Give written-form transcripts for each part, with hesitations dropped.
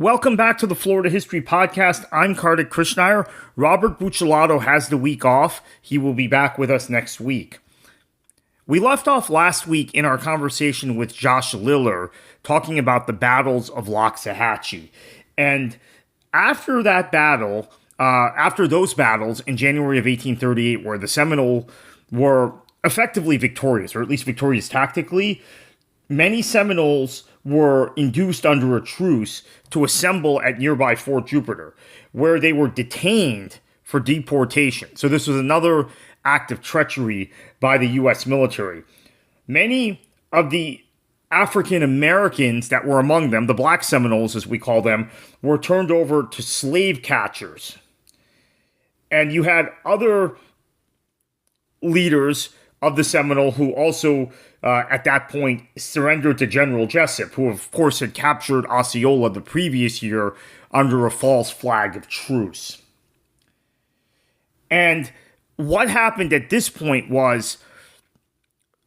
Welcome back to the Florida History Podcast. I'm Kartik Krishnaiyer. Robert Buccellato has the week off. He will be back with us next week. We left off last week in our conversation with Josh Liller talking about the battles of Loxahatchee. And after that battle, after those battles in January of 1838, where the Seminole were effectively victorious, or at least victorious tactically, many Seminoles were induced under a truce to assemble at nearby Fort Jupiter, where they were detained for deportation. So this was another act of treachery by the U.S. military. Many of the African Americans that were among them, the Black Seminoles as we call them, were turned over to slave catchers. And you had other leaders of the Seminole who also, at that point, surrendered to General Jessup, who of course had captured Osceola the previous year under a false flag of truce. And what happened at this point was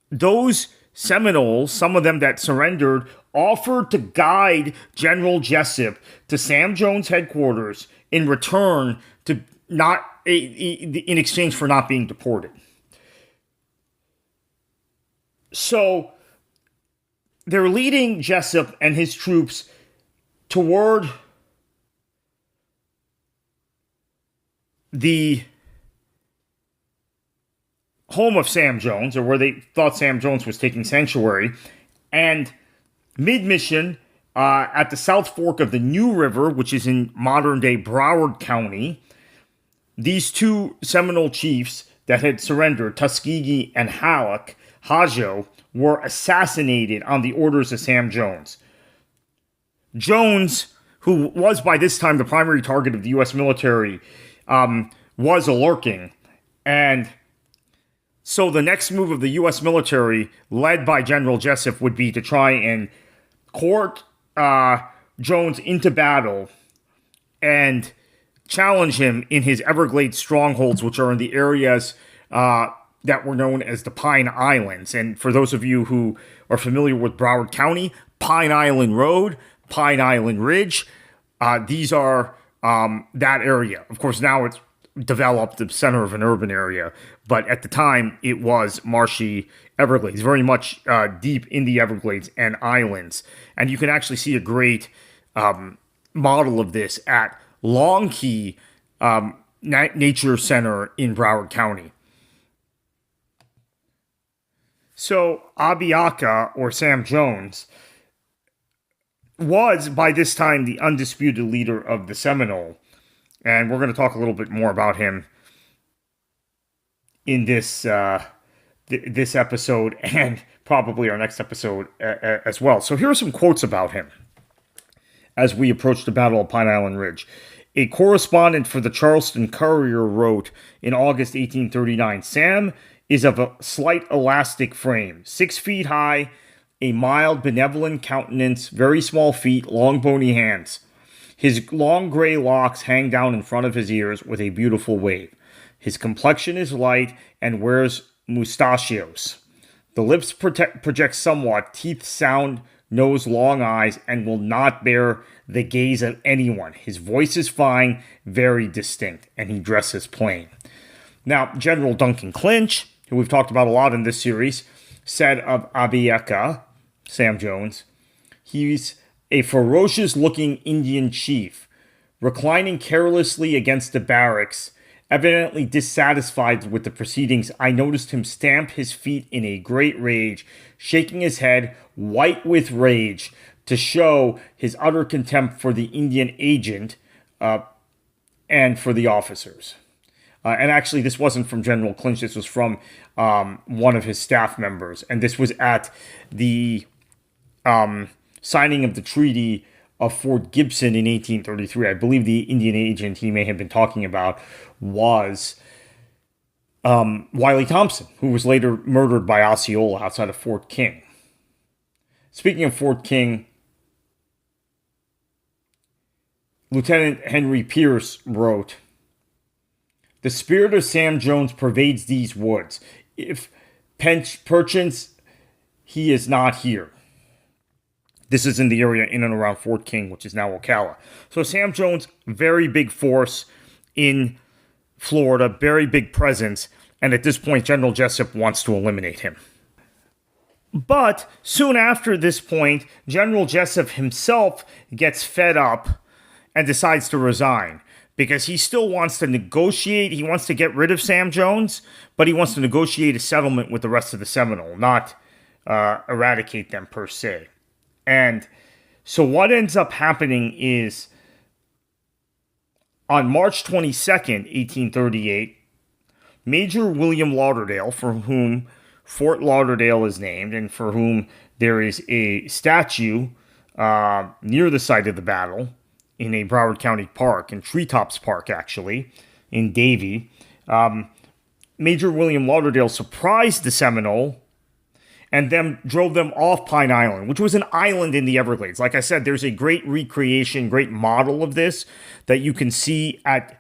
those Seminoles, some of them that surrendered, offered to guide General Jessup to Sam Jones' headquarters in return to in exchange for not being deported. So they're leading Jessup and his troops toward the home of Sam Jones, or where they thought Sam Jones was taking sanctuary. And mid-mission, at the South Fork of the New River, which is in modern-day Broward County, these two Seminole chiefs that had surrendered, Tuskegee and Hajo, were assassinated on the orders of Sam Jones. Jones, who was by this time the primary target of the U.S. military, was lurking. And so the next move of the U.S. military, led by General Jessup, would be to try and court Jones into battle and challenge him in his Everglades strongholds, which are in the areas that were known as the Pine Islands. And for those of you who are familiar with Broward County, Pine Island Road, Pine Island Ridge, these are that area. Of course, now it's developed the center of an urban area, but at the time it was marshy Everglades, very much deep in the Everglades and islands. And you can actually see a great model of this at Long Key Nature Center in Broward County. So Abiaka, or Sam Jones, was by this time the undisputed leader of the Seminole. And we're going to talk a little bit more about him in this this episode and probably our next episode as well. So here are some quotes about him as we approach the Battle of Pine Island Ridge. A correspondent for the Charleston Courier wrote in August 1839, Sam is of a slight elastic frame, 6 feet high, a mild, benevolent countenance, very small feet, long bony hands. His long gray locks hang down in front of his ears with a beautiful wave. His complexion is light and wears mustachios. The lips project somewhat, teeth sound, nose long eyes, and will not bear the gaze of anyone. His voice is fine, very distinct, and he dresses plain. Now, General Duncan Clinch, who we've talked about a lot in this series, said of Abiaka, Sam Jones, he's a ferocious-looking Indian chief, reclining carelessly against the barracks, evidently dissatisfied with the proceedings. I noticed him stamp his feet in a great rage, shaking his head, white with rage, to show his utter contempt for the Indian agent and for the officers. And actually, this wasn't from General Clinch. This was from one of his staff members. And this was at the signing of the Treaty of Fort Gibson in 1833. I believe the Indian agent he may have been talking about was Wiley Thompson, who was later murdered by Osceola outside of Fort King. Speaking of Fort King, Lieutenant Henry Pierce wrote, the spirit of Sam Jones pervades these woods. If perchance he is not here. This is in the area in and around Fort King, which is now Ocala. So Sam Jones, very big force in Florida, very big presence, and at this point, General Jessup wants to eliminate him. But soon after this point, General Jessup himself gets fed up and decides to resign because he still wants to negotiate. He wants to get rid of Sam Jones, but he wants to negotiate a settlement with the rest of the Seminole, not eradicate them per se. And so what ends up happening is on March 22nd, 1838, Major William Lauderdale, for whom Fort Lauderdale is named and for whom there is a statue near the site of the battle in a Broward County park, in Treetops Park, actually, in Davie. Major William Lauderdale surprised the Seminole and then drove them off Pine Island, which was an island in the Everglades. Like I said, there's a great recreation, great model of this that you can see at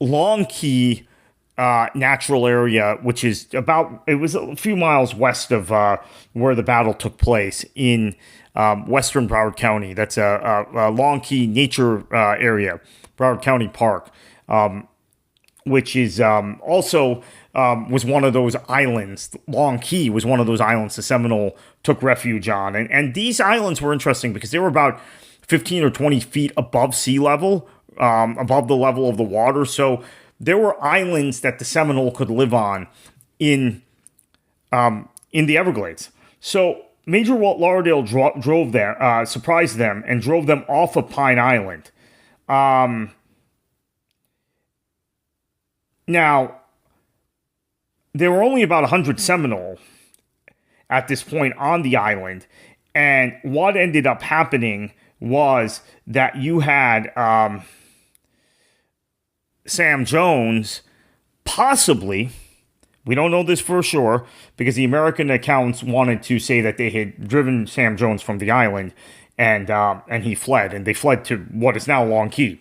Long Key natural area, which is it was a few miles west of where the battle took place in western Broward County. That's a Long Key nature area, Broward County Park, which is also was one of those islands. Long Key was one of those islands the Seminole took refuge on. And these islands were interesting because they were about 15 or 20 feet above sea level, above the level of the water. So there were islands that the Seminole could live on in the Everglades. So Major Walt Lauderdale drove there, surprised them, and drove them off of Pine Island. Now, there were only about 100 Seminole at this point on the island, and what ended up happening was that you had Sam Jones, possibly, we don't know this for sure, because the American accounts wanted to say that they had driven Sam Jones from the island, and he fled, and they fled to what is now Long Key,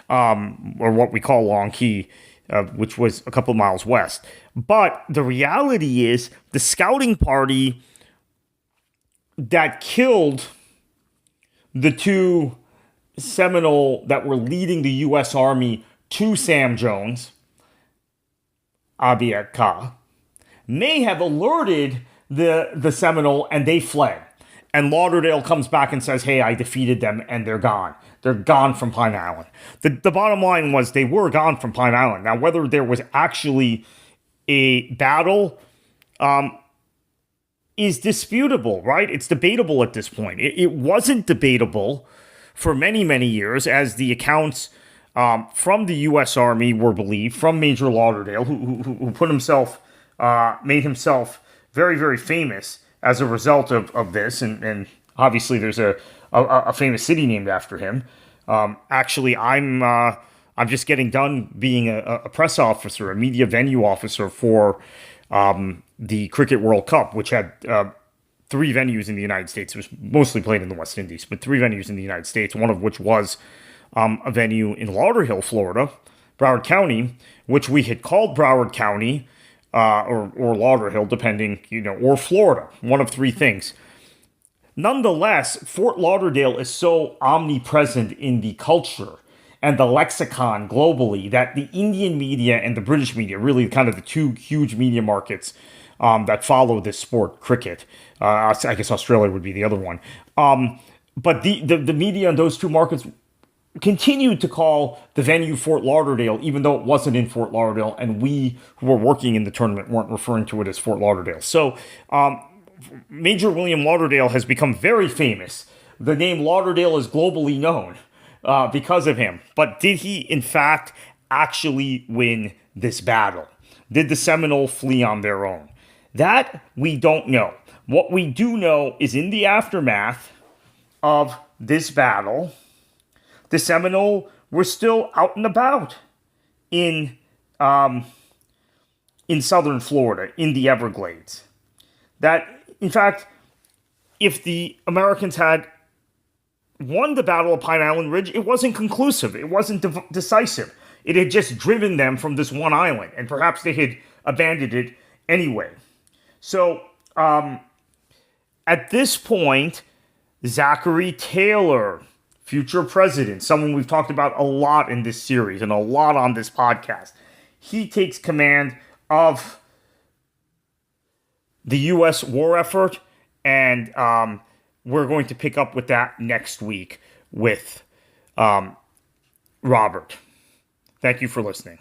or what we call Long Key, which was a couple miles west. But the reality is, the scouting party that killed the two Seminole that were leading the U.S. Army to Sam Jones, Abiaka, may have alerted the Seminole, and they fled. And Lauderdale comes back and says, hey, I defeated them, and they're gone. They're gone from Pine Island. The bottom line was they were gone from Pine Island. Now, whether there was actually a battle is disputable, right? It's debatable at this point. It wasn't debatable for many, many years, as the accounts from the U.S. Army were believed, from Major Lauderdale, who put himself, made himself very, very famous as a result of this. And obviously there's a famous city named after him. Actually, I'm just getting done being a press officer, a media venue officer for the Cricket World Cup, which had 3 venues in the United States. It was mostly played in the West Indies, but 3 venues in the United States, one of which was a venue in Lauderhill, Florida, Broward County, which we had called Broward County or Lauderhill, depending, or Florida, one of 3 things. Nonetheless, Fort Lauderdale is so omnipresent in the culture and the lexicon globally that the Indian media and the British media, really kind of the 2 huge media markets that follow this sport, cricket. I guess Australia would be the other one. But the media in those 2 markets continued to call the venue Fort Lauderdale, even though it wasn't in Fort Lauderdale, and we who were working in the tournament weren't referring to it as Fort Lauderdale. So Major William Lauderdale has become very famous. The name Lauderdale is globally known because of him. But did he, in fact, actually win this battle? Did the Seminole flee on their own? That we don't know. What we do know is in the aftermath of this battle, the Seminole were still out and about in southern Florida, in the Everglades. That, in fact, if the Americans had won the Battle of Pine Island Ridge, it wasn't conclusive. It wasn't decisive. It had just driven them from this one island, and perhaps they had abandoned it anyway. So, at this point, Zachary Taylor, future president, someone we've talked about a lot in this series and a lot on this podcast, he takes command of the U.S. war effort, and we're going to pick up with that next week with Robert. Thank you for listening.